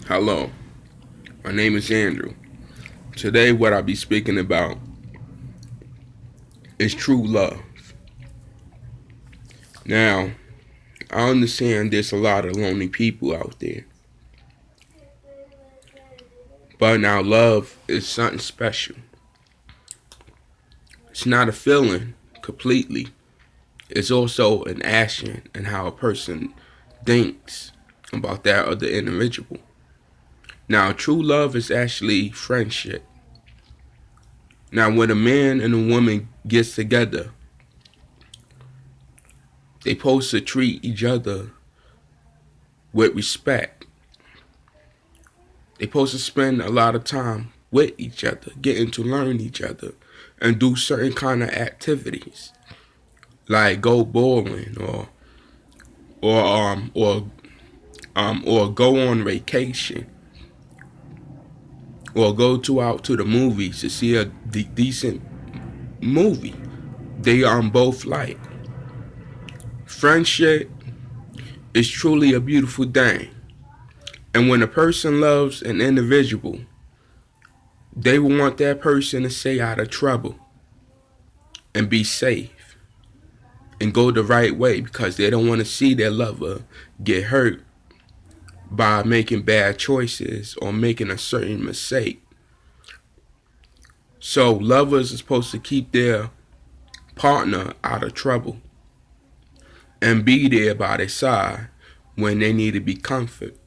Hello, my name is Andrew. Today, what I'll be speaking about is true love. Now, I understand there's a lot of lonely people out there, but now love is something special. It's not a feeling completely, it's also an action and how a person thinks about that other individual. Now, true love is actually friendship. Now, when a man and a woman gets together, they supposed to treat each other with respect. They supposed to spend a lot of time with each other, getting to learn each other, and do certain kind of activities, like go bowling or or go on vacation or go to out to the movies to see a decent movie. They both like. Friendship is truly a beautiful thing. And when a person loves an individual, they will want that person to stay out of trouble and be safe and go the right way because they don't want to see their lover get hurt by making bad choices or making a certain mistake. So lovers are supposed to keep their partner out of trouble and be there by their side when they need to be comforted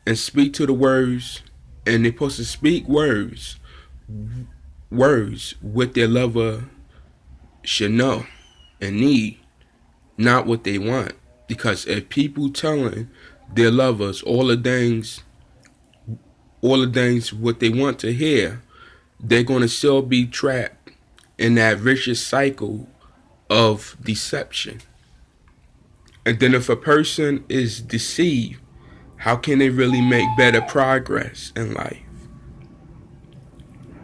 and speak to the words, and they're supposed to speak words what their lover should know and need, not what they want. Because if people telling their lovers all the things what they want to hear, they're gonna still be trapped in that vicious cycle of deception. And then if a person is deceived, how can they really make better progress in life?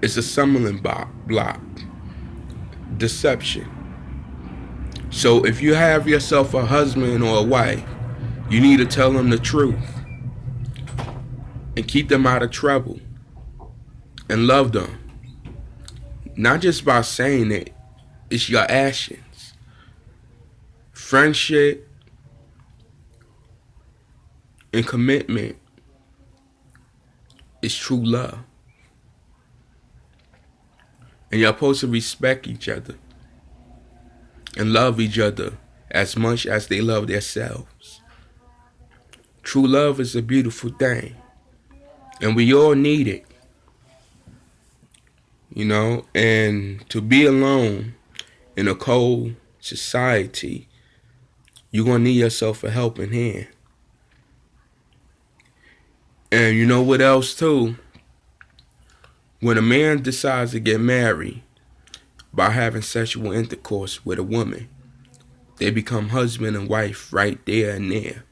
It's a stumbling block. Deception. So if you have yourself a husband or a wife, you need to tell them the truth and keep them out of trouble and love them. Not just by saying it, it's your actions. Friendship and commitment is true love. And you're supposed to respect each other and love each other as much as they love themselves. True love is a beautiful thing. And we all need it. And to be alone in a cold society, you're going to need yourself a helping hand. And you know what else too? When a man decides to get married by having sexual intercourse with a woman, they become husband and wife right there and there.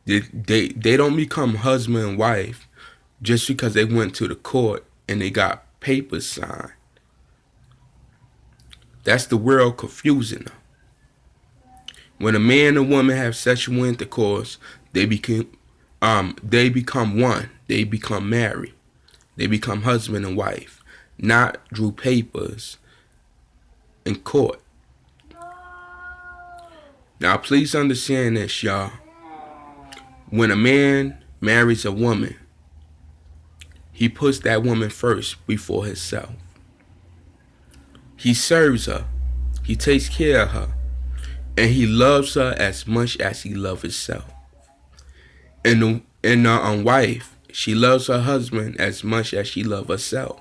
They don't become husband and wife just because they went to the court and they got papers signed. That's the world confusing them. When a man and woman have sexual intercourse, they become one. They become married. They become husband and wife, not through papers in court. Now, please understand this, y'all. When a man marries a woman, he puts that woman first before himself. He serves her. He takes care of her. And he loves her as much as he loves himself. And the wife, she loves her husband as much as she loves herself.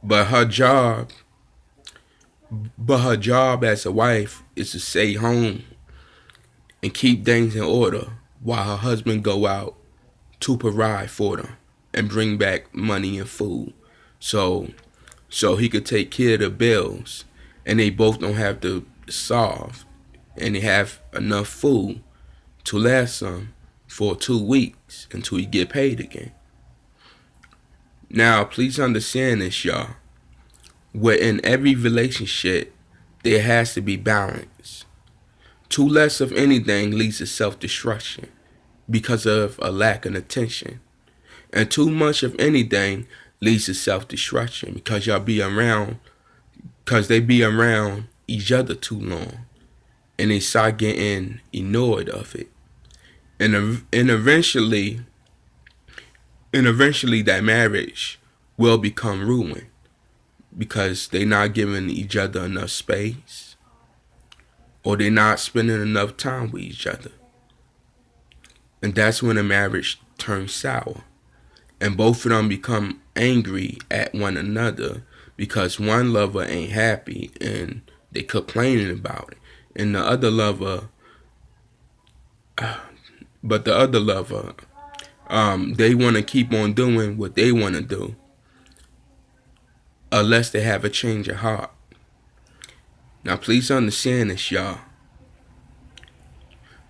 But her job as a wife is to stay home and keep things in order while her husband go out to provide for them and bring back money and food. So he could take care of the bills and they both don't have to starve and they have enough food to last them for 2 weeks until you get paid again. Now, please understand this, y'all. Within every relationship, there has to be balance. Too less of anything leads to self-destruction. because of a lack of attention. And too much of anything leads to self-destruction because they be around each other too long, and they start getting annoyed of it, and eventually that marriage will become ruined because they're not giving each other enough space, or they're not spending enough time with each other. And that's when a marriage turns sour. And both of them become angry at one another because one lover ain't happy and they complaining about it. And the other lover, they want to keep on doing what they want to do unless they have a change of heart. Now, please understand this, y'all.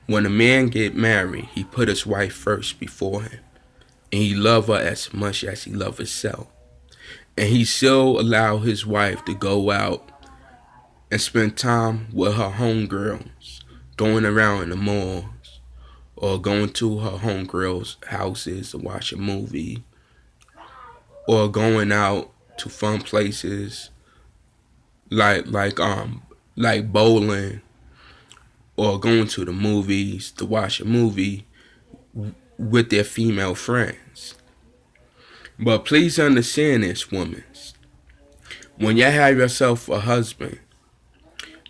When a man get married, he put his wife first before him. And he love her as much as he love himself. And he still allow his wife to go out and spend time with her homegirls, going around in the malls, or going to her homegirls' houses to watch a movie, or going out to fun places like bowling, or going to the movies to watch a movie with their female friends. But please understand this, women. When you have yourself a husband,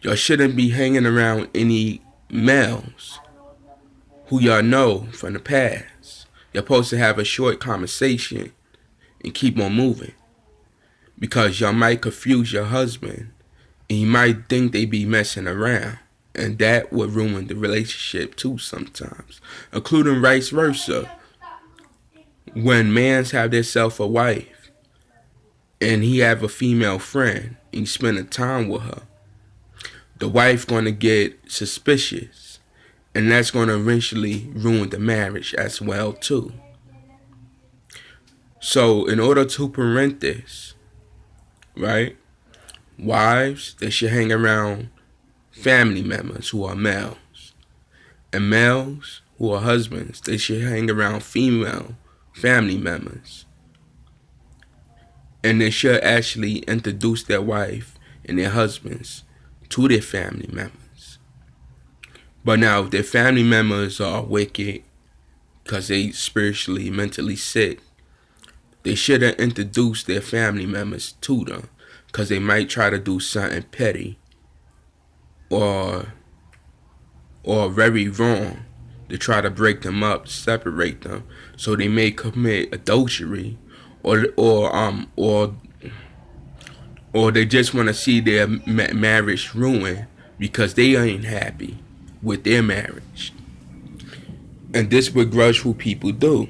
you shouldn't be hanging around any males who y'all know from the past. You're supposed to have a short conversation and keep on moving, because y'all might confuse your husband and he might think they be messing around, and that would ruin the relationship too sometimes, including vice versa. When mans have their self a wife and he have a female friend and he spending time with her, the wife going to get suspicious, and that's going to eventually ruin the marriage as well too. So in order to prevent this, right, wives, they should hang around family members who are males, and males who are husbands, they should hang around female family members, and they should actually introduce their wife and their husbands to their family members. But now, if their family members are wicked because they spiritually, mentally sick, they shouldn't introduce their family members to them, because they might try to do something petty or very wrong to try to break them up, separate them, so they may commit adultery, or they just want to see their marriage ruined because they ain't happy with their marriage. And this is what grudgeful people do,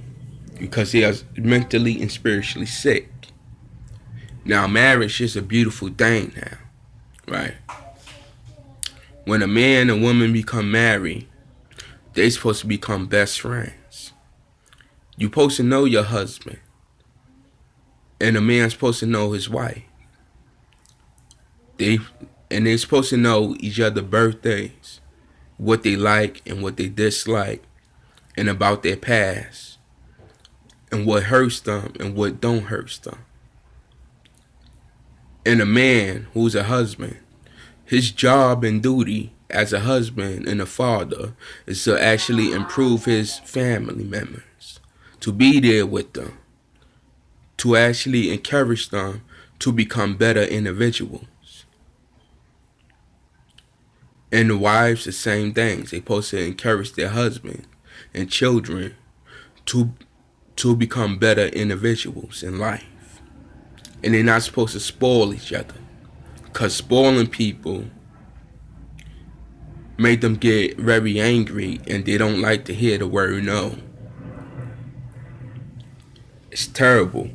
because they are mentally and spiritually sick. Now, marriage is a beautiful thing now, right? When a man and woman become married, they supposed to become best friends. You supposed to know your husband, and a man's supposed to know his wife. They're supposed to know each other's birthdays, what they like and what they dislike, and about their past, and what hurts them and what don't hurt them. And a man who's a husband, his job and duty as a husband and a father is to actually improve his family members, to be there with them, to actually encourage them to become better individuals. And the wives, the same things. They supposed to encourage their husband and children to become better individuals in life. And they're not supposed to spoil each other, because spoiling people make them get very angry and they don't like to hear the word no. It's terrible.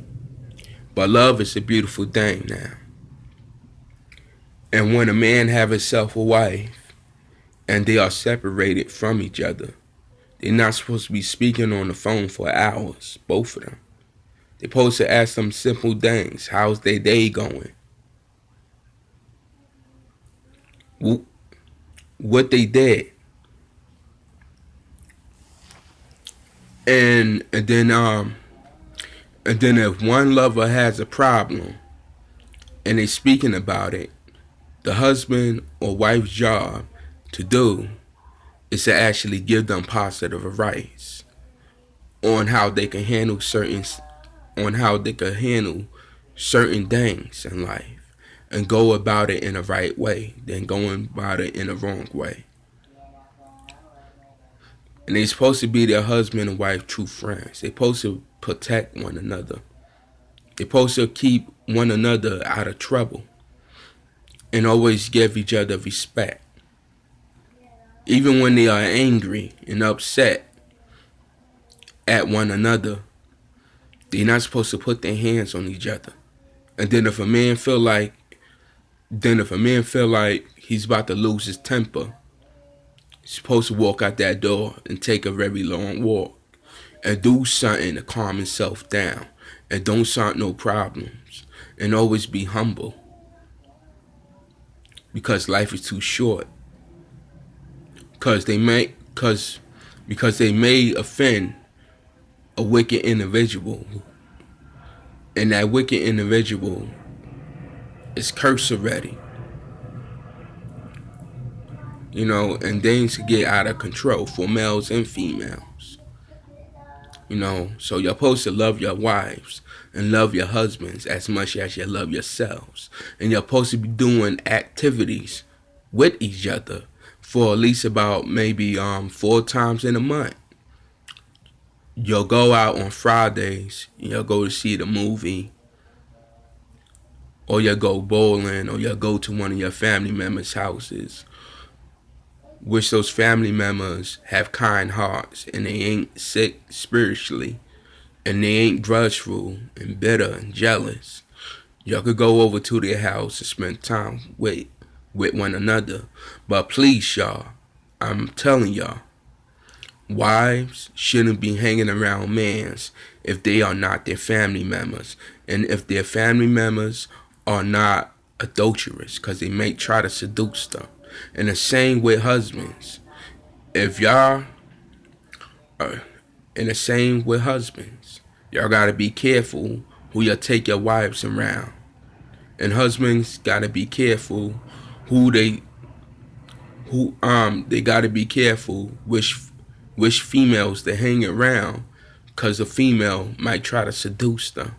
But love is a beautiful thing now. And when a man have himself a wife and they are separated from each other, they're not supposed to be speaking on the phone for hours, both of them. They're supposed to ask them simple things. How's their day going? What they did. And then if one lover has a problem and they speaking about it, the husband or wife's job to do is to actually give them positive advice on how they can handle certain things in life and go about it in the right way than going about it in the wrong way. And they're supposed to be their husband and wife true friends. They're supposed to protect one another. They're supposed to keep one another out of trouble and always give each other respect. Even when they are angry and upset at one another, they're not supposed to put their hands on each other. And then if a man feel like he's about to lose his temper, he's supposed to walk out that door and take a very long walk and do something to calm himself down and don't start no problems and always be humble because life is too short. Because they may offend a wicked individual, and that wicked individual is cursed already. And things get out of control for males and females. So you're supposed to love your wives and love your husbands as much as you love yourselves. And you're supposed to be doing activities with each other for at least about maybe 4 times in a month. You'll go out on Fridays, you'll go to see the movie, or you'll go bowling, or you'll go to one of your family members' houses, which those family members have kind hearts and they ain't sick spiritually and they ain't grudgeful and bitter and jealous. Y'all could go over to their house and spend time with one another. But please, y'all, I'm telling y'all, wives shouldn't be hanging around mans if they are not their family members, and if their family members are not adulterous, because they may try to seduce them. And the same with husbands. If y'all are in the same with husbands, y'all gotta be careful who you take your wives around, and husbands gotta be careful they gotta be careful which females they hang around, because a female might try to seduce them.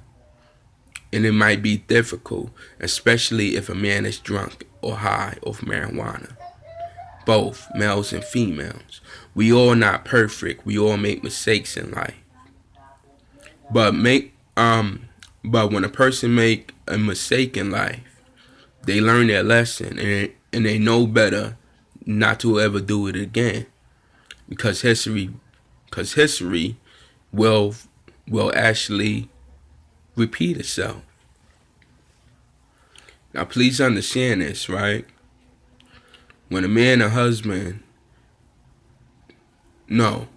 And it might be difficult, especially if a man is drunk or high off marijuana. Both males and females. We all not perfect. We all make mistakes in life. But when a person make a mistake in life, they learn their lesson and they know better not to ever do it again. Because history will actually repeat itself. Now please understand this, right? When a man and husband, no,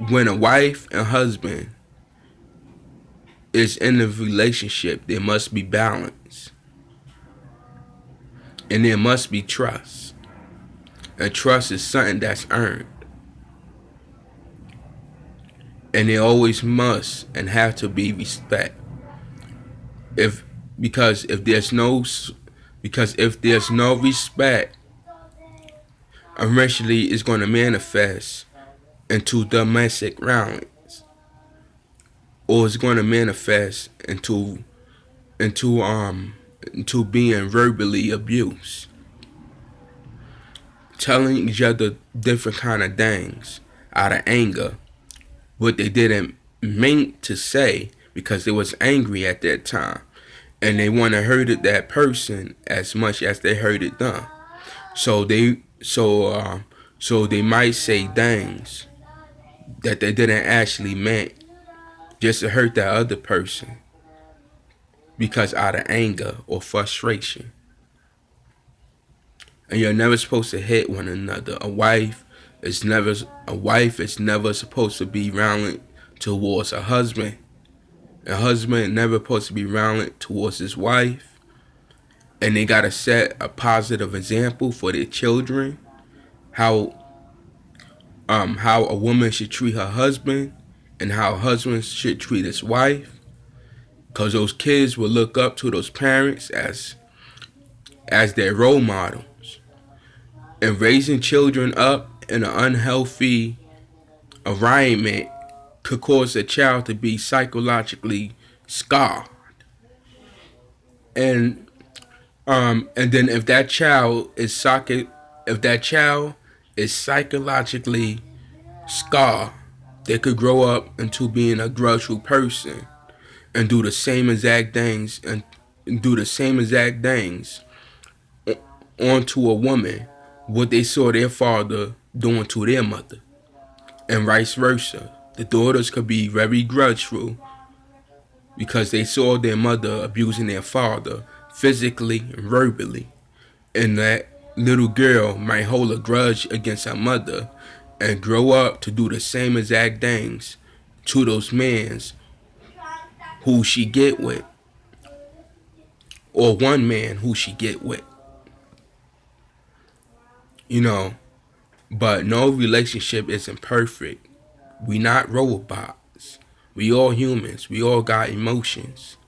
when a wife and husband is in a relationship, there must be balance. And there must be trust. And trust is something that's earned. And there always must and have to be respect. Because if there's no respect, eventually it's going to manifest into domestic violence, or it's going to manifest into being verbally abused, telling each other different kind of things out of anger, what they didn't mean to say because they was angry at that time, and they want to hurt that person as much as they hurted them. So they might say things that they didn't actually meant, just to hurt that other person, because out of anger or frustration. And you're never supposed to hit one another. A wife is never supposed to be violent towards a husband. A husband never supposed to be violent towards his wife. And they gotta set a positive example for their children. How how a woman should treat her husband and how a husband should treat his wife, because those kids will look up to those parents as their role models. And raising children up in an unhealthy environment could cause a child to be psychologically scarred. And then if that child is psychologically scarred, they could grow up into being a grudgeful person and do the same exact things onto a woman what they saw their father doing to their mother, and vice versa. The daughters could be very grudgeful because they saw their mother abusing their father physically and verbally, and that little girl might hold a grudge against her mother and grow up to do the same exact things to those mans who she get with, or one man who she get with. But no relationship isn't perfect. We not robots. We all humans. We all got emotions.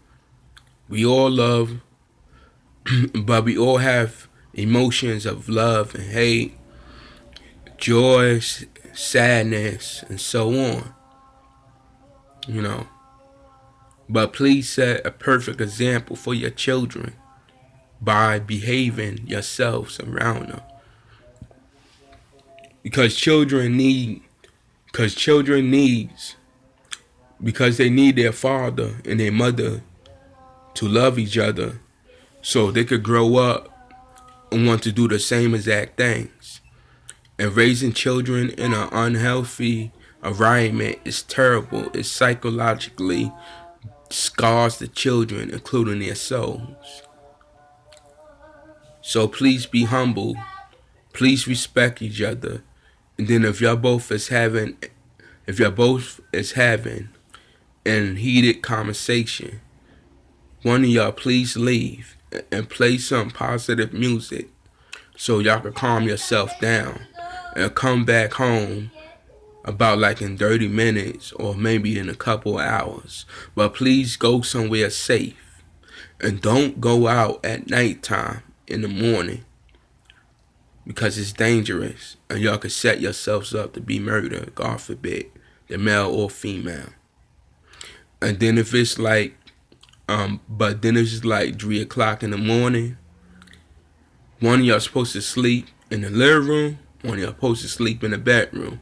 We all love, but we all have emotions of love and hate, joy, sadness, and so on. But please set a perfect example for your children by behaving yourselves around them. Because they need their father and their mother to love each other so they could grow up and want to do the same exact things. And raising children in an unhealthy environment is terrible. It psychologically scars the children, including their souls. So please be humble. Please respect each other. And then if y'all both is having an heated conversation, one of y'all please leave and play some positive music so y'all can calm yourself down and come back home about like in 30 minutes or maybe in a couple hours. But please go somewhere safe and don't go out at nighttime in the morning, because it's dangerous and y'all could set yourselves up to be murdered, God forbid, the male or female. And then if it's like, but then it's just like 3 o'clock in the morning, one of y'all supposed to sleep in the living room, one of y'all supposed to sleep in the bedroom.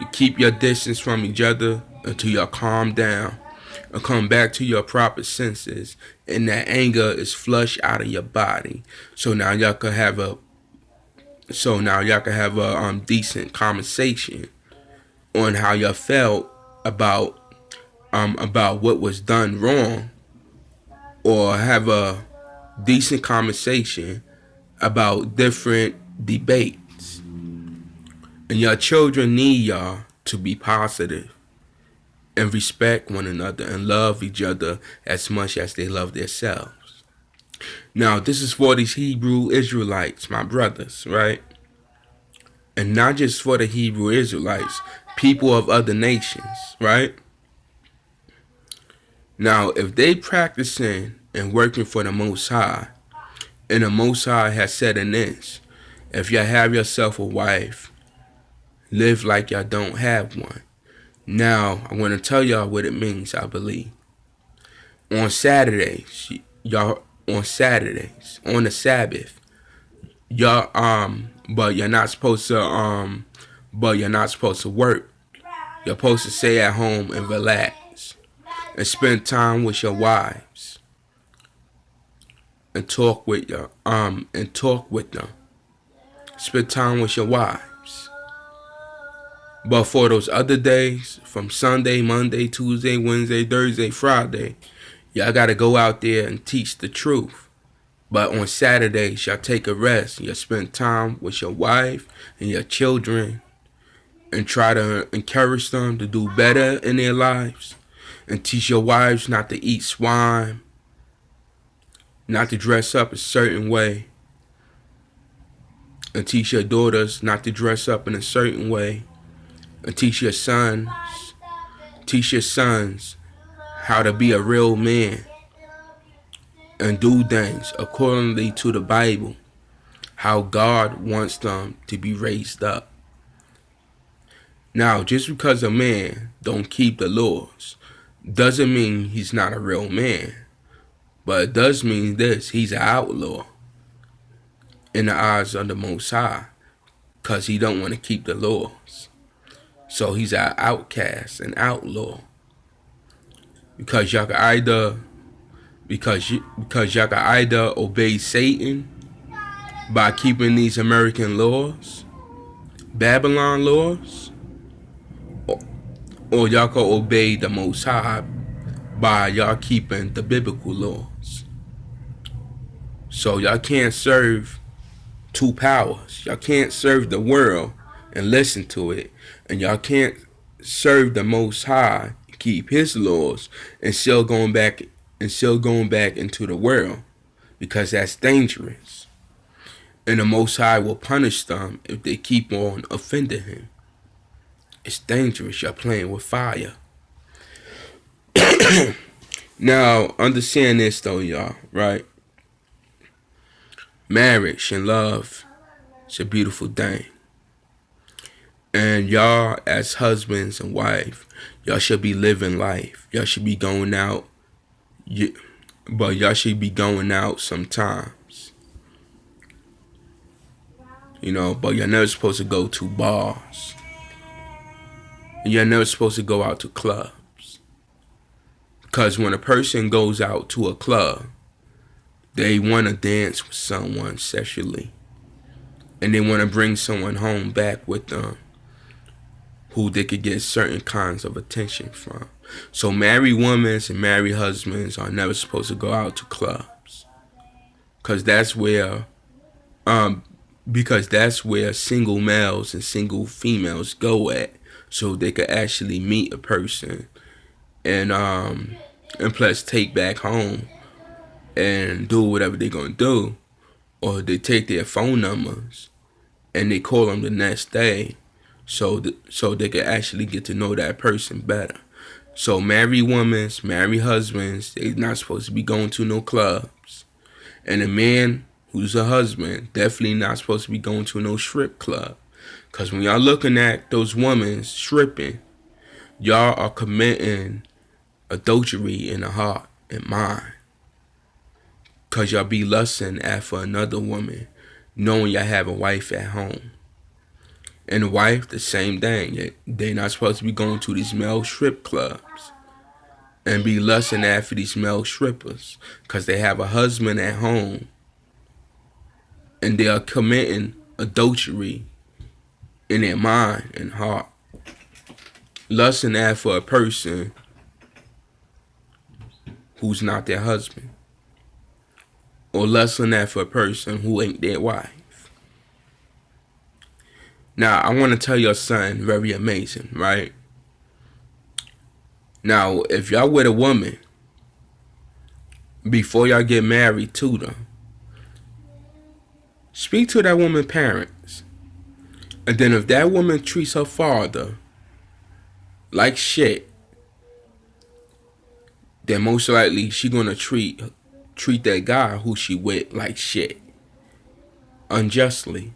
You keep your distance from each other until y'all calm down and come back to your proper senses, and that anger is flushed out of your body. So now y'all can have a decent conversation on how y'all felt about what was done wrong, or have a decent conversation about different debates. And your children need y'all to be positive and respect one another and love each other as much as they love themselves. Now, this is for these Hebrew Israelites, my brothers, right? And not just for the Hebrew Israelites, people of other nations, right? Now, if they practicing and working for the Most High, and the Most High has said in this, if y'all have yourself a wife, live like y'all don't have one. Now, I want to tell y'all what it means, I believe. On Saturdays, on the Sabbath, but you're not supposed to work. You're supposed to stay at home and relax and spend time with your wives and talk with them. Spend time with your wives. But for those other days, from Sunday, Monday, Tuesday, Wednesday, Thursday, Friday, y'all gotta go out there and teach the truth. But on Saturdays, y'all take a rest. Y'all spend time with your wife and your children and try to encourage them to do better in their lives. And teach your wives not to eat swine, not to dress up a certain way. And teach your daughters not to dress up in a certain way. and teach your sons how to be a real man and do things accordingly to the Bible, how God wants them to be raised up. Now, just because a man don't keep the laws doesn't mean he's not a real man, but it does mean this: he's an outlaw in the eyes of the Most High, because he don't want to keep the laws. So he's an outcast, an outlaw, because y'all can either obey Satan by keeping these American laws, Babylon laws, or y'all can obey the Most High by y'all keeping the biblical laws. So y'all can't serve two powers. Y'all can't serve the world and listen to it, and y'all can't serve the Most High, keep His laws, and still going back into the world, because that's dangerous. And the Most High will punish them if they keep on offending Him. It's dangerous. You're playing with fire. Now, understand this though, y'all, right? Marriage and love is a beautiful thing. And y'all, as husbands and wife, y'all should be living life. Y'all should be going out. But y'all should be going out sometimes. But you're never supposed to go to bars. You're never supposed to go out to clubs. Because when a person goes out to a club, they want to dance with someone sexually. And they want to bring someone home back with them who they could get certain kinds of attention from. So married women and married husbands are never supposed to go out to clubs. Because that's where single males and single females go at, so they could actually meet a person and plus take back home and do whatever they're gonna do, or they take their phone numbers and they call them the next day, so they can actually get to know that person better. So married women, married husbands, they're not supposed to be going to no clubs, and a man who's a husband definitely not supposed to be going to no strip club. Because when y'all looking at those women stripping, y'all are committing adultery in the heart and mind. Because y'all be lusting after another woman, knowing y'all have a wife at home. And the wife, the same thing. They not supposed to be going to these male strip clubs and be lusting after these male strippers, because they have a husband at home and they are committing adultery in their mind and heart, lusting after a person who's not their husband, or lusting after a person who ain't their wife. Now, I want to tell you something very amazing, right? Now, if y'all with a woman, before y'all get married to them, speak to that woman's parents. And then if that woman treats her father like shit, then most likely she gonna treat that guy who she with like shit. Unjustly.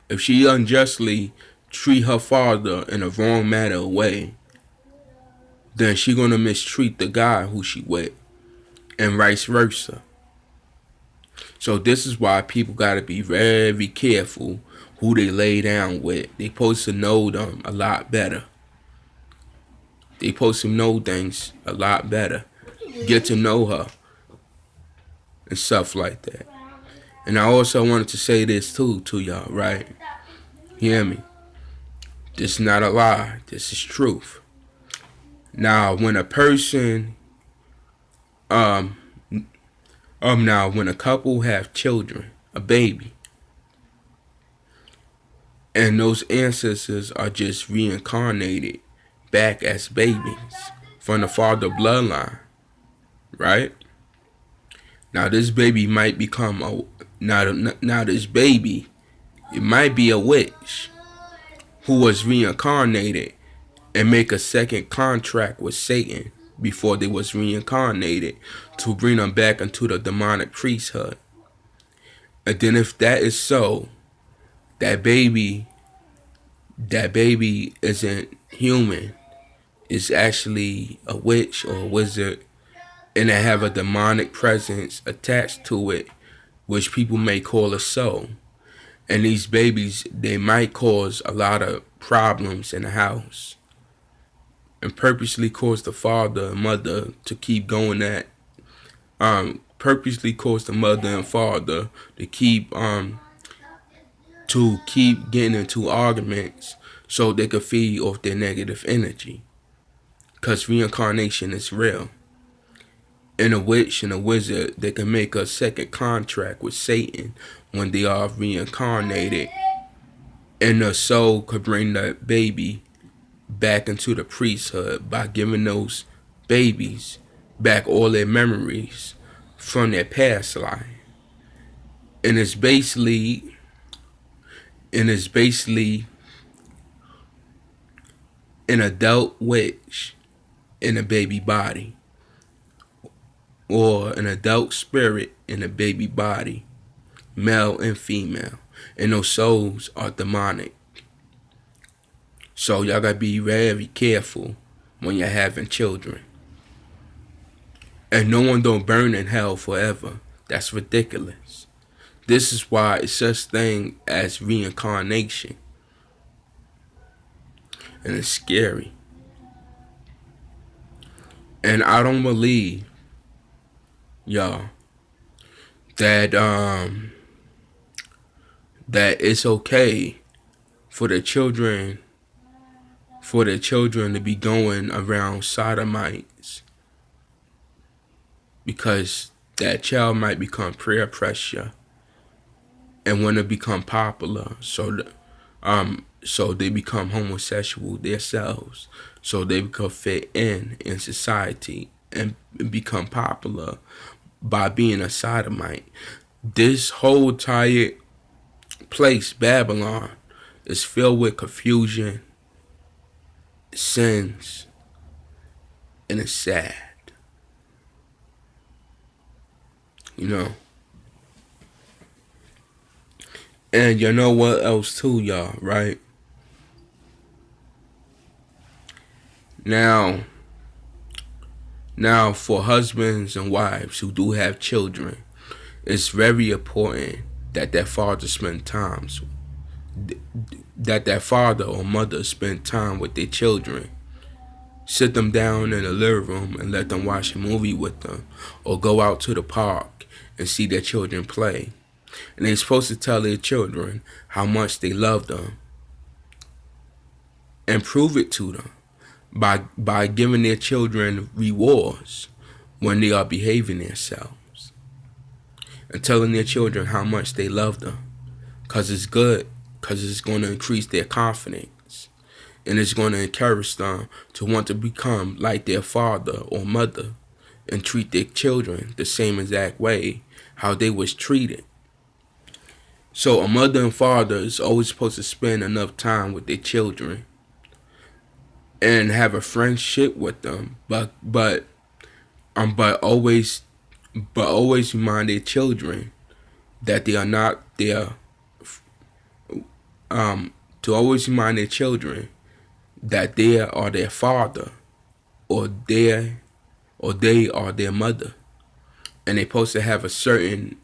If she unjustly treat her father in a wrong manner of way, then she gonna mistreat the guy who she with, and vice versa. So this is why people gotta be very careful who they lay down with. They supposed to know them a lot better. They supposed to know things a lot better. Get to know her and stuff like that. And I also wanted to say this too to y'all, right? Hear me? This is not a lie. This is truth. Now, when a person, when a couple have children, a baby, and those ancestors are just reincarnated back as babies from the father bloodline, right? Now this baby might become this baby, it might be a witch who was reincarnated and make a second contract with Satan before they was reincarnated to bring them back into the demonic priesthood. And then if that is so, that baby isn't human. It's actually a witch or a wizard, and they have a demonic presence attached to it, which people may call a soul. And these babies, they might cause a lot of problems in the house and purposely cause the father and mother to keep going at, purposely cause the mother and father to keep getting into arguments so they could feed off their negative energy. Because reincarnation is real. And a witch and a wizard, they can make a second contract with Satan when they are reincarnated. And the soul could bring that baby back into the priesthood by giving those babies back all their memories from their past life. And it's basically an adult witch in a baby body, or an adult spirit in a baby body, male and female, and those souls are demonic. So y'all gotta be very careful when you're having children. And no one don't burn in hell forever. That's ridiculous. This is why it's such thing as reincarnation. And it's scary. And I don't believe, y'all, that that it's okay for the children to be going around sodomites, because that child might become peer pressure and want to become popular, so they become homosexual themselves, so they could fit in society and become popular by being a sodomite. This whole entire place, Babylon, is filled with confusion, sins, and it's sad. You know. And you know what else too, y'all, right? Now for husbands and wives who do have children, it's very important that their father spend time, that their father or mother spend time with their children. Sit them down in the living room and let them watch a movie with them, or go out to the park and see their children play. And they're supposed to tell their children how much they love them and prove it to them by giving their children rewards when they are behaving themselves, and telling their children how much they love them, because it's good, because it's going to increase their confidence, and it's going to encourage them to want to become like their father or mother and treat their children the same exact way how they was treated. So a mother and father is always supposed to spend enough time with their children and have a friendship with them, but always remind their children that they are not their to always remind their children that they are their father, or they are their mother, and they're supposed to have a certain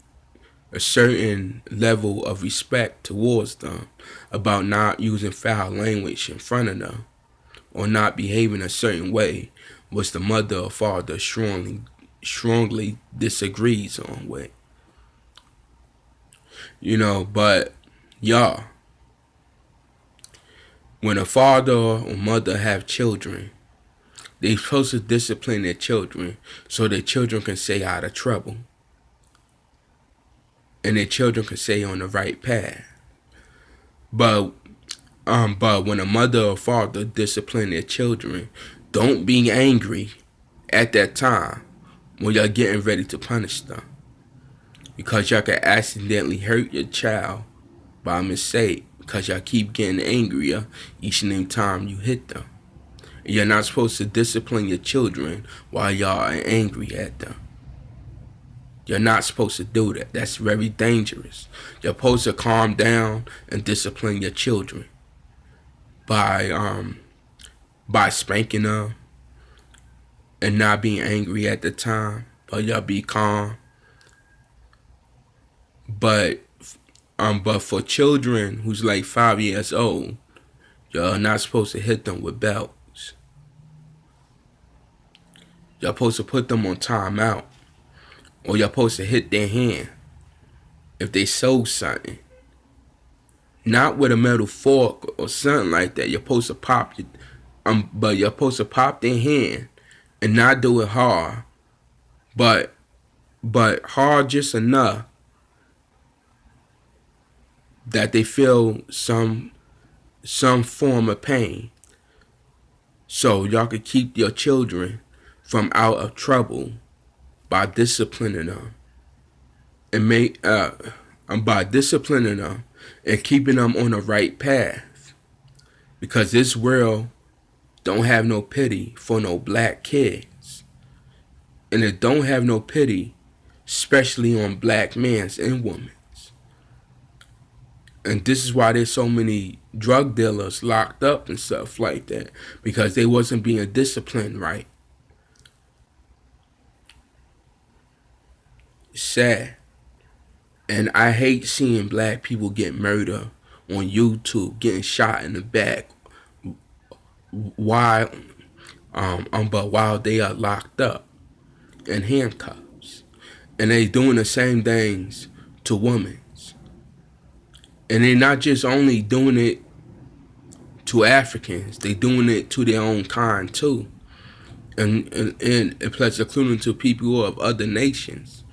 level of respect towards them, about not using foul language in front of them, or not behaving a certain way which the mother or father strongly disagrees on with. You know, but y'all, when a father or mother have children, they supposed to discipline their children so their children can stay out of trouble, and their children can stay on the right path. But when a mother or father discipline their children, don't be angry at that time when y'all getting ready to punish them, because y'all can accidentally hurt your child by mistake, because y'all keep getting angrier each and every time you hit them. You're not supposed to discipline your children while y'all are angry at them. You're not supposed to do that. That's very dangerous. You're supposed to calm down and discipline your children by spanking them and not being angry at the time, but y'all be calm. But for children who's like 5 years old, y'all not supposed to hit them with belts. Y'all supposed to put them on timeout, or y'all supposed to hit their hand if they sold something. Not with a metal fork or something like that. You're supposed to but you're supposed to pop their hand and not do it hard, but hard just enough that they feel some form of pain, so y'all could keep your children from out of trouble by disciplining them and keeping them on the right path, because this world don't have no pity for no black kids, and it don't have no pity especially on black men's and women's. And this is why there's so many drug dealers locked up and stuff like that, because they wasn't being disciplined right. It's sad. And I hate seeing black people get murdered on YouTube, getting shot in the back while they are locked up in handcuffs. And they doing the same things to women. And they're not just only doing it to Africans, they doing it to their own kind too. And plus including to people of other nations.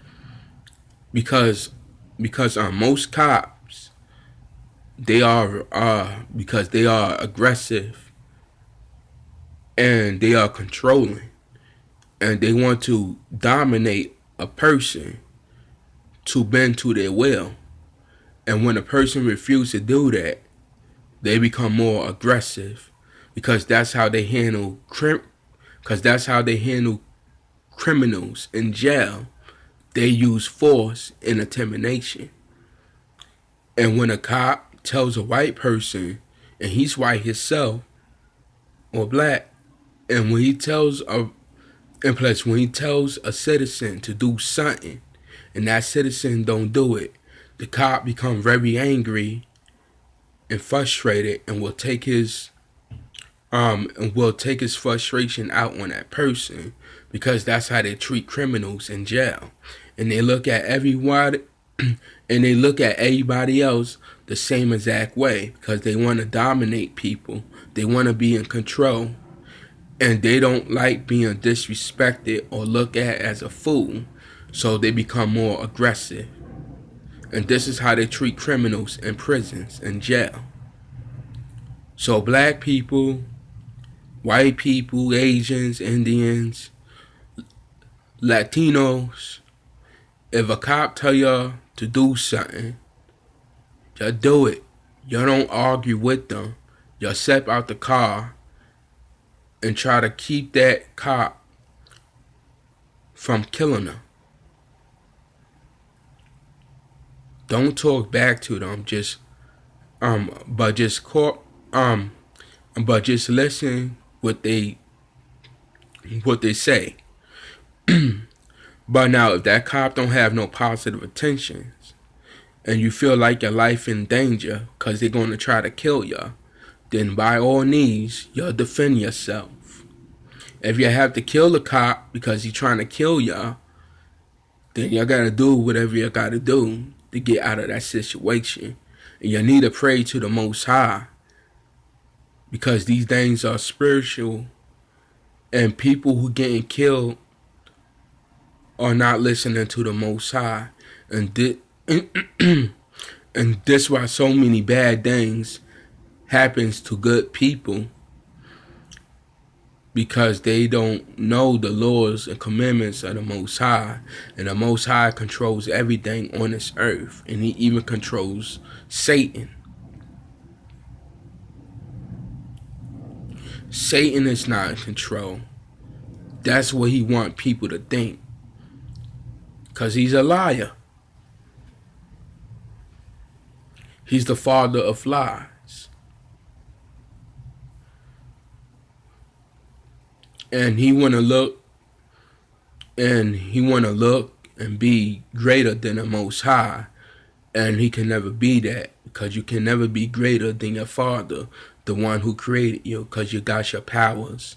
Because most cops, they are because they are aggressive and they are controlling, and they want to dominate a person to bend to their will. And when a person refuses to do that, they become more aggressive, because that's how they handle criminals in jail. They use force and intimidation. And when a cop tells a white person, and he's white himself or black, and when he tells a citizen to do something, and that citizen don't do it, the cop becomes very angry and frustrated, and will take his frustration out on that person, because that's how they treat criminals in jail. And they look at everybody else the same exact way, because they want to dominate people. They want to be in control, and they don't like being disrespected or looked at as a fool, so they become more aggressive. And this is how they treat criminals in prisons and jail. So black people, white people, Asians, Indians, Latinos, if a cop tell y'all to do something, y'all do it. Y'all don't argue with them. Y'all step out the car and try to keep that cop from killing them. Don't talk back to them. But just listen what they say. But now, if that cop don't have no positive intentions, and you feel like your life in danger because they're going to try to kill you, then by all means, you'll defend yourself. If you have to kill the cop because he's trying to kill you, then you got to do whatever you got to do to get out of that situation. And you need to pray to the Most High, because these things are spiritual, and people who getting killed are not listening to the Most High. And this why so many bad things happens to good people, because they don't know the laws and commandments of the Most High. And the Most High controls everything on this earth, and he even controls Satan. Satan is not in control. That's what he wants people to think. Because he's a liar. He's the father of lies. And he want to look and be greater than the Most High. And he can never be that, because you can never be greater than your father, the one who created you, because you got your powers,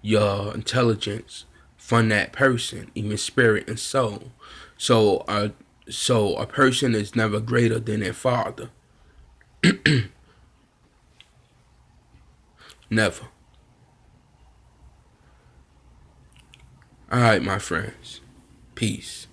your intelligence from that person, even spirit and soul. So a person is never greater than their father. Never. All right, my friends. Peace.